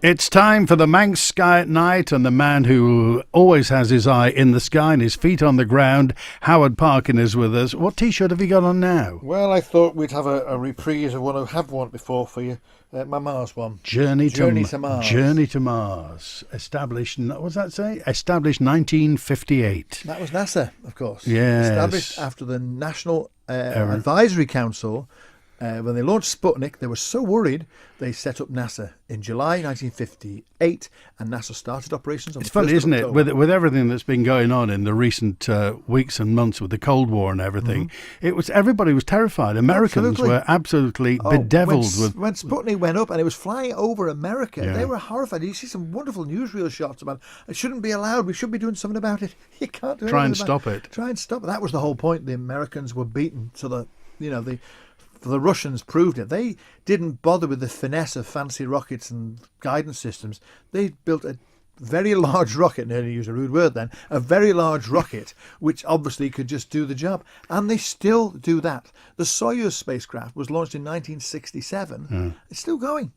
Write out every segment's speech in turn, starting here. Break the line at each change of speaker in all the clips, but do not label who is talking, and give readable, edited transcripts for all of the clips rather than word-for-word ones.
It's time for the Manx Sky at Night, and the man who always has his eye in the sky and his feet on the ground, Howard Parkin, is with us. What T-shirt have you got on now?
Well, I thought we'd have a reprise of one I have worn before for you. My Mars one.
Journey to
Mars.
Journey to Mars. Established, what does that say? Established 1958.
That was NASA, of course.
Yes.
Established after the National Advisory Council. When they launched Sputnik, they were so worried they set up NASA in July 1958, and NASA started operations on
It's
the 1st
funny,
of
isn't it?
October.
With everything that's been going on in the recent weeks and months with the Cold War and everything, everybody was terrified. Americans
Absolutely.
were absolutely bedeviled
when Sputnik went up and it was flying over America,
Yeah.
they were horrified. You see some wonderful newsreel shots about it shouldn't be allowed. We should be doing something about it. You can't do
Try
anything
and
about
stop it.
Try and stop it. That was the whole point. The Americans were beaten to the Russians proved it. They didn't bother with the finesse of fancy rockets and guidance systems. They built a very large rocket, nearly use a rude word then, a very large rocket, which obviously could just do the job. And they still do that. The Soyuz spacecraft was launched in 1967. It's still going.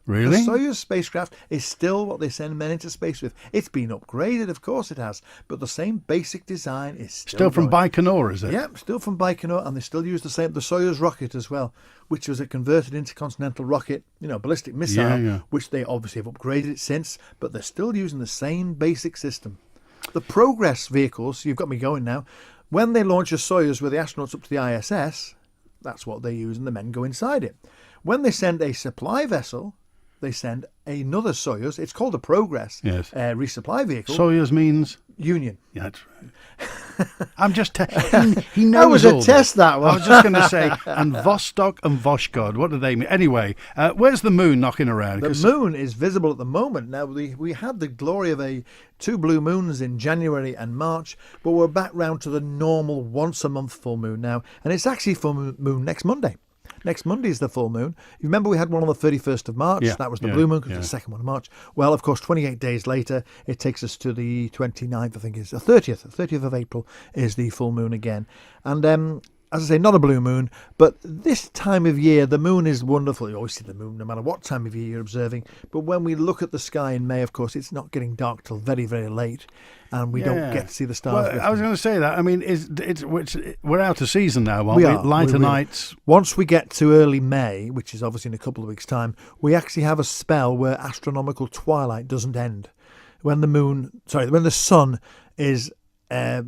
Really?
The Soyuz spacecraft is still what they send men into space with. It's been upgraded, of course it has, but the same basic design is
Still from
going.
Baikonur, is it?
Yeah, still from Baikonur, and they still use the Soyuz rocket as well, which was a converted intercontinental rocket, ballistic missile, which they obviously have upgraded it since, but they're still using the same basic system. The Progress vehicles, you've got me going now, when they launch a Soyuz with the astronauts up to the ISS, that's what they use, and the men go inside it. When they send a supply vessel, they send another Soyuz. It's called a Progress resupply vehicle.
Soyuz means?
Union.
Yeah, that's right. I'm just he knows
That was a
all
test,
this.
that one.
I was just going to say, and Vostok and Voshgod, what do they mean? Anyway, where's the moon knocking around?
The moon is visible at the moment. Now, we had the glory of two blue moons in January and March, but we're back round to the normal once-a-month full moon now, and it's actually full moon next Monday. Next Monday is the full moon. You remember we had one on the 31st of March?
Yeah,
That was the blue moon, because the second one of March. Well, of course, 28 days later, it takes us to the 29th, I think is the 30th. The 30th of April is the full moon again. And as I say, not a blue moon, but this time of year, the moon is wonderful. You always see the moon no matter what time of year you're observing. But when we look at the sky in May, of course, it's not getting dark till very, very late. And we don't get to see the stars.
Well, I was going to say that. I mean, we're out of season now, aren't we?
are.
Lighter
We will.
nights.
Once we get to early May, which is obviously in a couple of weeks' time, we actually have a spell where astronomical twilight doesn't end. When the sun is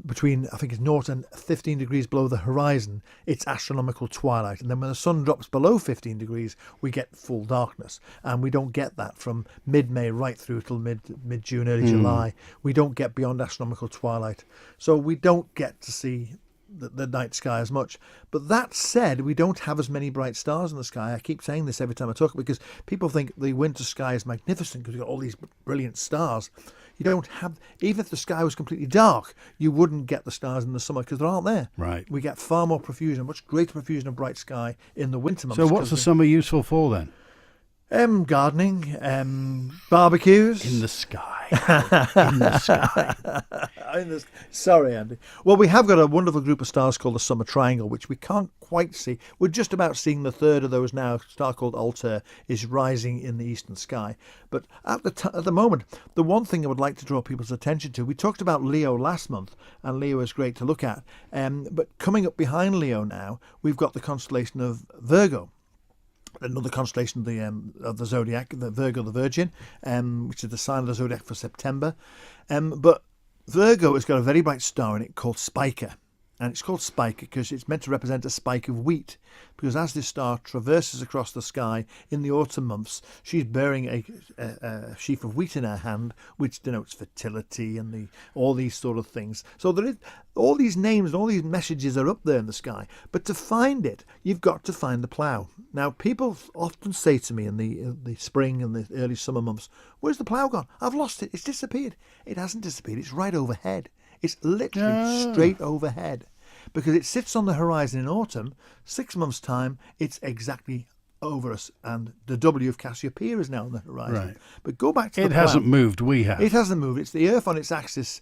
between, I think it's 0 and 15 degrees below the horizon, it's astronomical twilight. And then when the sun drops below 15 degrees, we get full darkness. And we don't get that from mid-May right through till mid-June, early July. We don't get beyond astronomical twilight. So we don't get to see the night sky as much. But that said, we don't have as many bright stars in the sky. I keep saying this every time I talk, because people think the winter sky is magnificent because we've got all these brilliant stars. You don't have, even if the sky was completely dark, you wouldn't get the stars in the summer because they aren't there.
Right.
We get far more profusion, much greater profusion of bright sky in the winter months.
So what's the summer useful for then?
Gardening, barbecues.
In the sky. In the sky.
Sorry, Andy. Well, we have got a wonderful group of stars called the Summer Triangle, which we can't quite see. We're just about seeing the third of those now. A star called Altair is rising in the eastern sky. But at the moment, the one thing I would like to draw people's attention to, we talked about Leo last month, and Leo is great to look at. But coming up behind Leo now, we've got the constellation of Virgo. Another constellation of the zodiac, the Virgo, the Virgin, which is the sign of the zodiac for September. But Virgo has got a very bright star in it called Spica. And it's called Spica because it's meant to represent a spike of wheat. Because as this star traverses across the sky in the autumn months, she's bearing a sheaf of wheat in her hand, which denotes fertility and all these sort of things. So there is all these names and all these messages are up there in the sky. But to find it, you've got to find the plough. Now, people often say to me in the spring and the early summer months, "Where's the plough gone? I've lost it. It's disappeared." It hasn't disappeared. It's right overhead. It's literally straight overhead, because it sits on the horizon in autumn. 6 months' time, it's exactly over us, and the W of Cassiopeia is now on the horizon.
Right.
But go back to the
It hasn't moved, we have.
It hasn't moved. It's the Earth on its axis,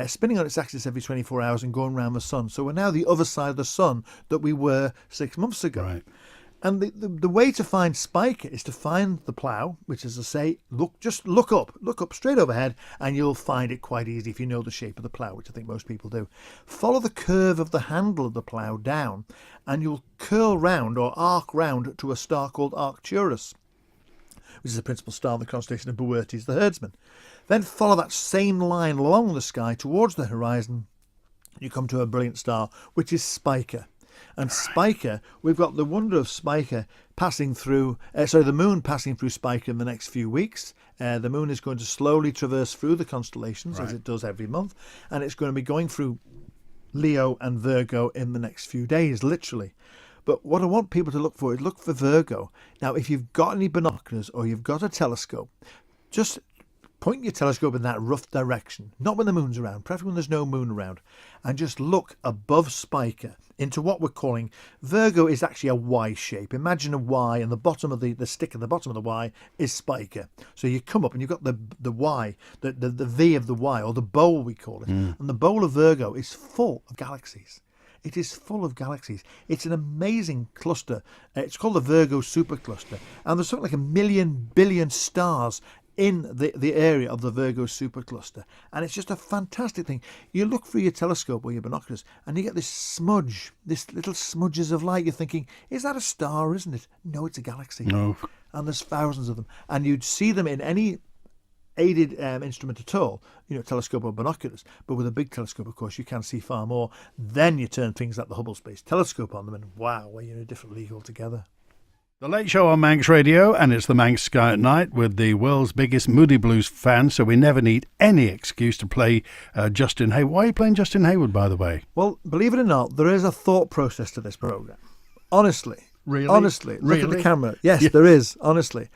spinning on its axis every 24 hours and going around the sun. So we're now the other side of the sun that we were 6 months ago.
Right.
And the way to find Spica is to find the plough, which, as I say, just look up straight overhead, and you'll find it quite easy if you know the shape of the plough, which I think most people do. Follow the curve of the handle of the plough down, and you'll curl round or arc round to a star called Arcturus, which is the principal star of the constellation of Boötes, the herdsman. Then follow that same line along the sky towards the horizon. You come to a brilliant star, which is Spica. And Spica, we've got the wonder of Spica passing through, the moon passing through Spica in the next few weeks. The moon is going to slowly traverse through the constellations, as it does every month, and it's going to be going through Leo and Virgo in the next few days, literally. But what I want people to look for is look for Virgo. Now, if you've got any binoculars or you've got a telescope, just point your telescope in that rough direction, not when the moon's around, preferably when there's no moon around, and just look above Spica into what we're calling, Virgo is actually a Y shape. Imagine a Y, and the bottom of the stick at the bottom of the Y is Spica. So you come up and you've got the Y, the V of the Y, or the bowl we call it. And the bowl of Virgo is full of galaxies. It is full of galaxies. It's an amazing cluster. It's called the Virgo supercluster. And there's something like 1 billion stars in the area of the Virgo supercluster. And it's just a fantastic thing. You look through your telescope or your binoculars and you get this smudge, this little smudges of light. You're thinking, is that a star, isn't it? No, it's a galaxy.
No.
And there's thousands of them. And you'd see them in any aided instrument at all, telescope or binoculars. But with a big telescope, of course, you can see far more. Then you turn things like the Hubble Space Telescope on them and wow, well, you're in a different league altogether.
The Late Show on Manx Radio, and it's the Manx Sky at Night with the world's biggest Moody Blues fan, so we never need any excuse to play Justin Hayward. Why are you playing Justin Hayward, by the way?
Well, believe it or not, there is a thought process to this programme. Honestly.
Really?
Honestly. Look at the camera. Yes, there is, honestly.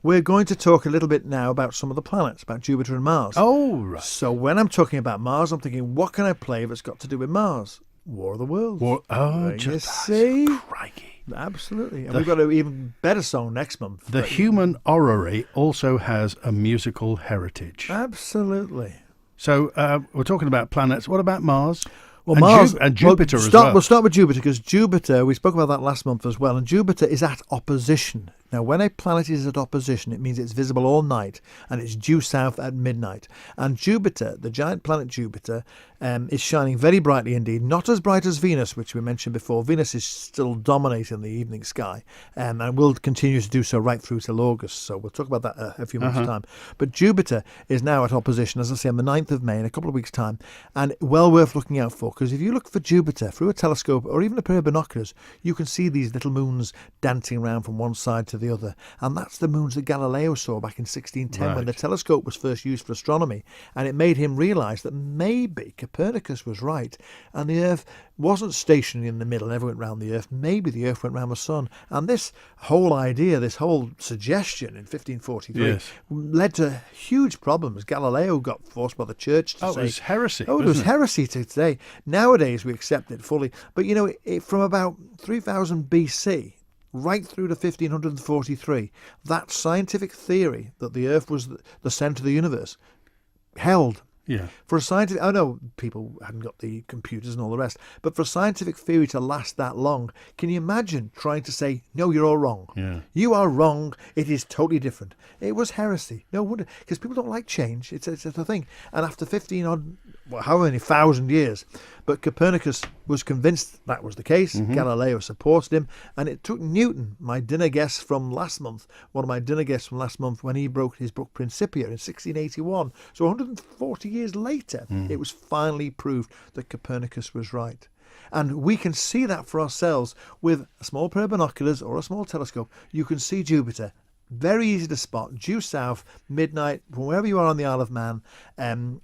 We're going to talk a little bit now about some of the planets, about Jupiter and Mars.
Oh, right.
So when I'm talking about Mars, I'm thinking, what can I play that's got to do with Mars? War of the Worlds. You see?
Crikey.
Absolutely. And we've got an even better song next month.
The human orrery also has a musical heritage.
Absolutely.
So we're talking about planets. What about Mars?
Well,
and
Mars
and Jupiter as well.
We'll start with Jupiter, because Jupiter, we spoke about that last month as well, and Jupiter is at opposition. Now, when a planet is at opposition, it means it's visible all night, and it's due south at midnight. And Jupiter, the giant planet Jupiter, is shining very brightly indeed, not as bright as Venus, which we mentioned before. Venus is still dominating the evening sky, and will continue to do so right through till August. So we'll talk about that a few months' time. But Jupiter is now at opposition, as I say, on the 9th of May, in a couple of weeks' time, and well worth looking out for, because if you look for Jupiter through a telescope or even a pair of binoculars, you can see these little moons dancing around from one side to the other. And that's the moons that Galileo saw back in 1610 when the telescope was first used for astronomy, and it made him realise that maybe Copernicus was right and the Earth wasn't stationary in the middle, never went round the Earth. Maybe the Earth went round the Sun. And this whole idea, this whole suggestion in 1543 led to huge problems. Galileo got forced by the church to say...
it was heresy.
Oh, it was heresy to today. Nowadays we accept it fully. But, from about 3000 BC... right through to 1543, that scientific theory that the Earth was the centre of the universe held.
Yeah.
For a scientific, I know people hadn't got the computers and all the rest, but for a scientific theory to last that long, can you imagine trying to say, no, you're all wrong.
Yeah.
You are wrong. It is totally different. It was heresy. No wonder, because people don't like change. It's a thing. And after 15 however many thousand years, but Copernicus was convinced that was the case. Galileo supported him, and it took Newton, my dinner guest from last month, one of my dinner guests from last month, when he wrote his book Principia in 1681. So 140 years later, it was finally proved that Copernicus was right. And we can see that for ourselves with a small pair of binoculars or a small telescope. You can see Jupiter. Very easy to spot, due south, midnight, from wherever you are on the Isle of Man.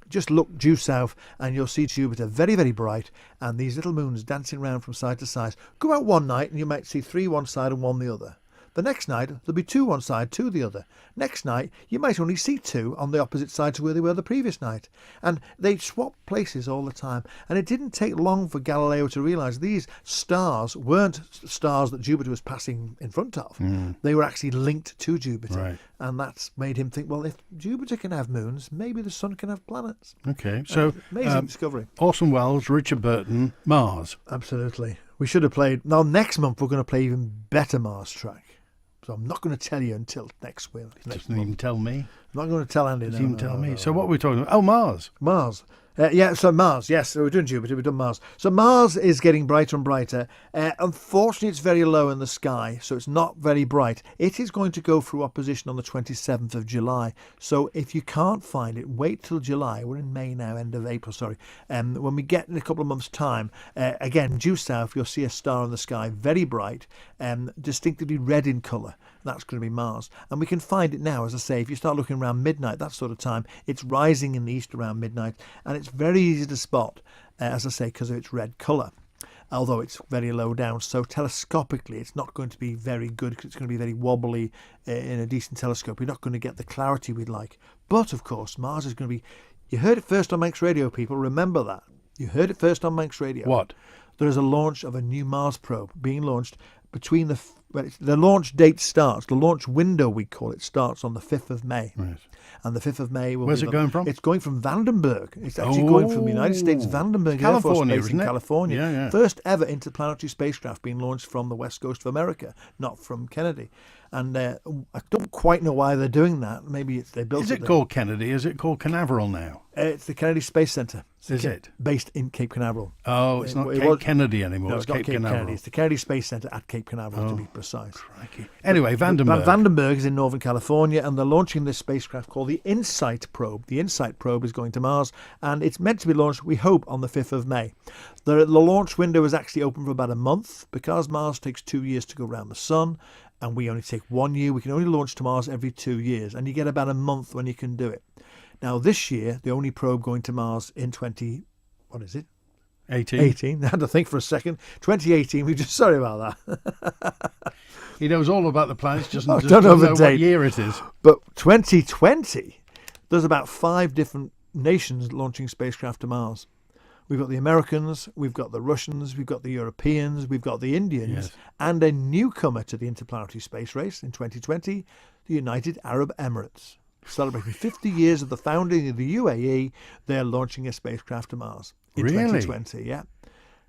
Just look due south and you'll see Jupiter very, very bright, and these little moons dancing around from side to side. Go out one night and you might see 3 one side and 1 the other. The next night, there'll be 2 one side, 2 the other. Next night, you might only see 2 on the opposite side to where they were the previous night. And they swap places all the time. And it didn't take long for Galileo to realise these stars weren't stars that Jupiter was passing in front of. They were actually linked to Jupiter.
Right.
And that's made him think, well, if Jupiter can have moons, maybe the sun can have planets.
Okay, so
Amazing discovery.
Orson Welles, Richard Burton, Mars.
Absolutely. We should have played. Now, next month, we're going to play even better Mars track. So I'm not going to tell you until next week.
Doesn't even tell me.
I'm not going to tell Andy.
Doesn't even tell me. So what are we talking about? Oh, Mars.
Mars. So Mars, yes. So we're doing Jupiter, we've done Mars. So Mars is getting brighter and brighter. Unfortunately, it's very low in the sky, so it's not very bright. It is going to go through opposition on the 27th of July. So if you can't find it, wait till July. We're in May now, end of April, sorry. When we get in a couple of months' time, again, due south, you'll see a star in the sky, very bright, distinctively red in colour. That's going to be Mars. And we can find it now, as I say, if you start looking around midnight, that sort of time, it's rising in the east around midnight, and it's very easy to spot, as I say, because of its red colour, although it's very low down. So telescopically, it's not going to be very good because it's going to be very wobbly in a decent telescope. You're not going to get the clarity we'd like. But, of course, Mars is going to be... You heard it first on Manx Radio, people. Remember that. You heard it first on Manx Radio.
What?
There is a launch of a new Mars probe being launched between the launch date starts, the launch window we call it, starts on the 5th of May.
Right.
And the 5th of May will
Where's
be...
it going from?
It's going from Vandenberg. It's actually going from the United States Vandenberg Air Force
California,
Base in
isn't it?
California.
Yeah.
First ever interplanetary spacecraft being launched from the west coast of America, not from Kennedy. And I don't quite know why they're doing that. Maybe they built it.
Is it called Kennedy? Is it called Canaveral now?
It's the Kennedy Space Center.
Is it?
Based in Cape Canaveral.
Oh, it's not Cape Kennedy anymore.
No,
it's
not
Cape
Cape
Canaveral.
Kennedy. It's the Kennedy Space Center at Cape Canaveral, to be precise.
Crikey. Anyway, Vandenberg.
Vandenberg is in Northern California, and they're launching this spacecraft called the InSight probe. The InSight probe is going to Mars, and it's meant to be launched, we hope, on the 5th of May. The launch window is actually open for about a month because Mars takes 2 years to go around the sun, and we only take 1 year. We can only launch to Mars every 2 years, and you get about a month when you can do it. Now, this year, the only probe going to Mars in
18.
I had to think for a second. 2018, sorry about that.
He knows all about the planets, just
don't
doesn't
know
know
the
what
date.
year it is.
But 2020, there's about 5 different nations launching spacecraft to Mars. We've got the Americans, we've got the Russians, we've got the Europeans, we've got the Indians,
Yes.
and a newcomer to the interplanetary space race in 2020, the United Arab Emirates. Celebrating 50 years of the founding of the UAE, they're launching a spacecraft to Mars in
Really?
2020. Yeah.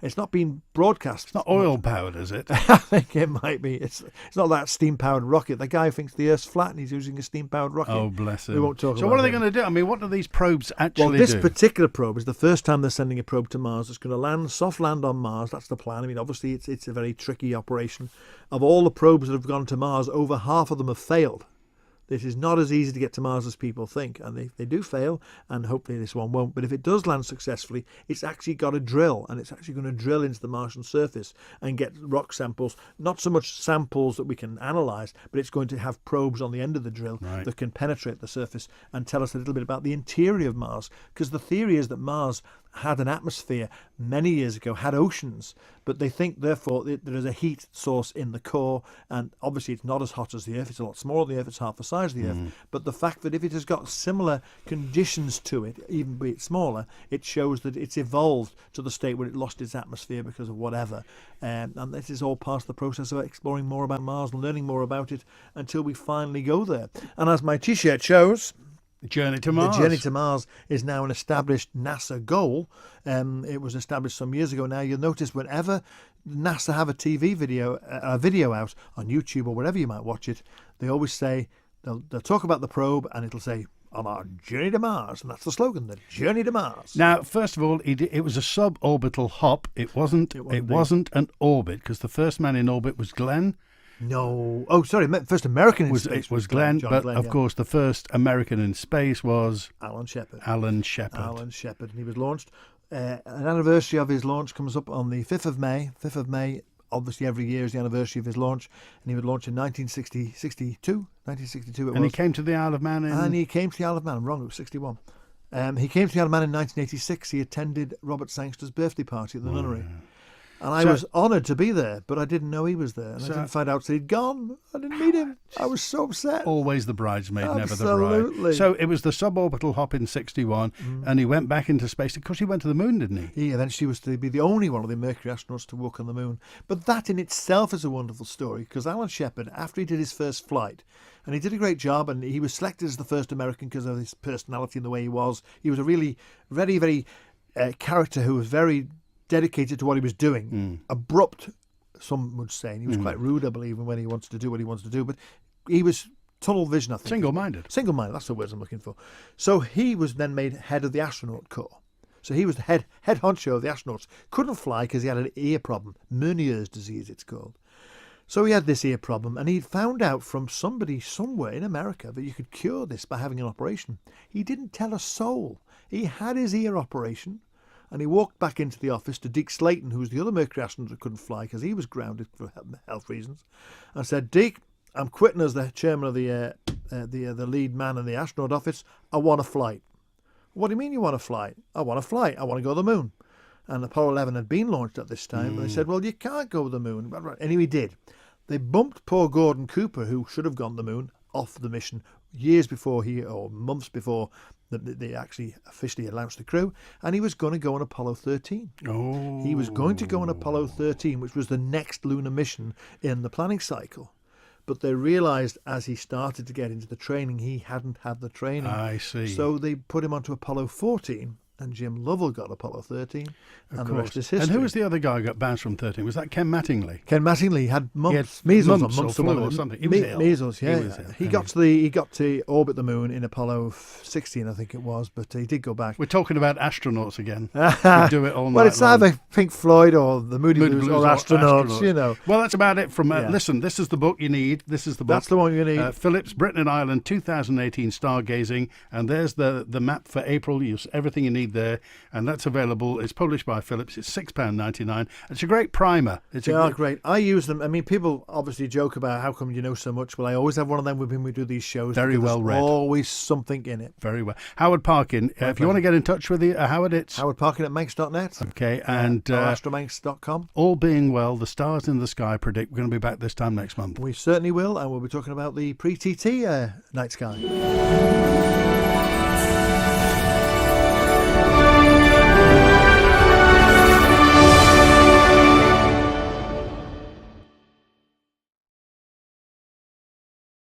It's not been broadcast.
It's not oil powered, is it?
I think it might be. It's not that steam-powered rocket. The guy who thinks the Earth's flat and he's using a steam-powered rocket.
Oh, bless him.
We won't talk
So
about
what are they
him.
going to do? I mean, what do these probes actually
Well, this
do?
particular probe is the first time they're sending a probe to Mars. It's going to land, soft land on Mars. That's the plan. I mean, obviously, it's a very tricky operation. Of all the probes that have gone to Mars, over half of them have failed. It is not as easy to get to Mars as people think, and they do fail, and hopefully this one won't. But if it does land successfully, it's actually got a drill, and it's actually going to drill into the Martian surface and get rock samples, not so much samples that we can analyse, but it's going to have probes on the end of the drill
Right.
that can penetrate the surface and tell us a little bit about the interior of Mars, because the theory is that Mars had an atmosphere many years ago, had oceans, but they think therefore there is a heat source in the core, and obviously it's not as hot as the Earth. It's a lot smaller than the Earth. It's half the size of the Earth. But the fact that if it has got similar conditions to it, even be it smaller, it shows that it's evolved to the state where it lost its atmosphere because of whatever. And this is all part of the process of exploring more about Mars and learning more about it until we finally go there. And as my T-shirt shows,
Journey to Mars.
the journey to Mars is now an established NASA goal. It was established some years ago now. You'll notice whenever NASA have a TV video, out on YouTube or wherever you might watch it, they always say, they'll talk about the probe and it'll say, on our journey to Mars. And that's the slogan, the journey to Mars.
Now, first of all, it was a suborbital hop. It wasn't an orbit, because the first man in orbit was Glenn.
No. Oh, sorry. First American in space
was Glenn,
John
but
Glenn,
of course the first American in space was
Alan Shepard.
Alan Shepard.
And he was launched. An anniversary of his launch comes up on the 5th of May. 5th of May, obviously every year is the anniversary of his launch. And he was launched in 1962 it
And
was.
he came to the Isle of Man
And he came to the Isle of Man. I'm wrong, it was 61. He came to the Isle of Man in 1986. He attended Robert Sangster's birthday party at the nunnery. And I was honoured to be there, but I didn't know he was there. And I didn't find out till he'd gone. I didn't meet him. I was so upset.
Always the bridesmaid, never the
Absolutely.
bride. So it was the suborbital hop in 61, and he went back into space. Of course, he went to the moon, didn't he?
He eventually was to be the only one of the Mercury astronauts to walk on the moon. But that in itself is a wonderful story, because Alan Shepard, after he did his first flight, and he did a great job, and he was selected as the first American because of his personality and the way he was. He was a really very, very character who was very dedicated to what he was doing. Abrupt, some would say. And he was quite rude, I believe, when he wanted to do what he wanted to do. But he was tunnel vision, I think.
Single-minded.
Single-minded, that's the words I'm looking for. So he was then made head of the astronaut corps. So he was the head honcho of the astronauts. Couldn't fly because he had an ear problem. Meniere's disease, it's called. So he had this ear problem, and he'd found out from somebody somewhere in America that you could cure this by having an operation. He didn't tell a soul. He had his ear operation, and he walked back into the office to Deke Slayton, who was the other Mercury astronaut that couldn't fly because he was grounded for health reasons, and said, Deke, I'm quitting as the chairman of the lead man in the astronaut office. I want a flight. What do you mean you want a flight? I want a flight. I want to go to the moon. And Apollo 11 had been launched at this time, and they said, well, you can't go to the moon. Anyway, he did. They bumped poor Gordon Cooper, who should have gone to the moon, off the mission years before or months before they actually officially announced the crew, and he was going to go on Apollo 13.
Oh.
He was going to go on Apollo 13, which was the next lunar mission in the planning cycle. But they realised as he started to get into the training, he hadn't had the training.
I see.
So they put him onto Apollo 14, and Jim Lovell got Apollo 13, and the rest is history.
And who was the other guy who got bounced from 13? Was that Ken Mattingly?
Ken Mattingly had mumps,
measles
or
flu or something. He was ill.
Measles, yeah.
He was ill.
He got to orbit the moon in Apollo 16, I think it was, but he did go back.
We're talking about astronauts again. We do it all night
Well, it's
long.
either Pink Floyd or the Moody Blues or astronauts, you know.
Well, that's about it from... Listen, this is the book you need. This is the book.
That's the one you need.
Phillips, Britain and Ireland, 2018 Stargazing. And there's the map for April. Everything you need there. And that's available. It's published by Phillips. It's £6.99. It's a great primer.
They are great. I use them. I mean, people obviously joke about how come you know so much. Well, I always have one of them when we do these shows.
Very well read.
There's always something in it.
Very well. Howard Parkin, if you want to get in touch with you, Howard, it's...
Howard Parkin at Manx.net.
Okay, and...
astromanx.com.
All being well, the stars in the sky predict we're going to be back this time next month.
We certainly will, and we'll be talking about the pre-TT night sky.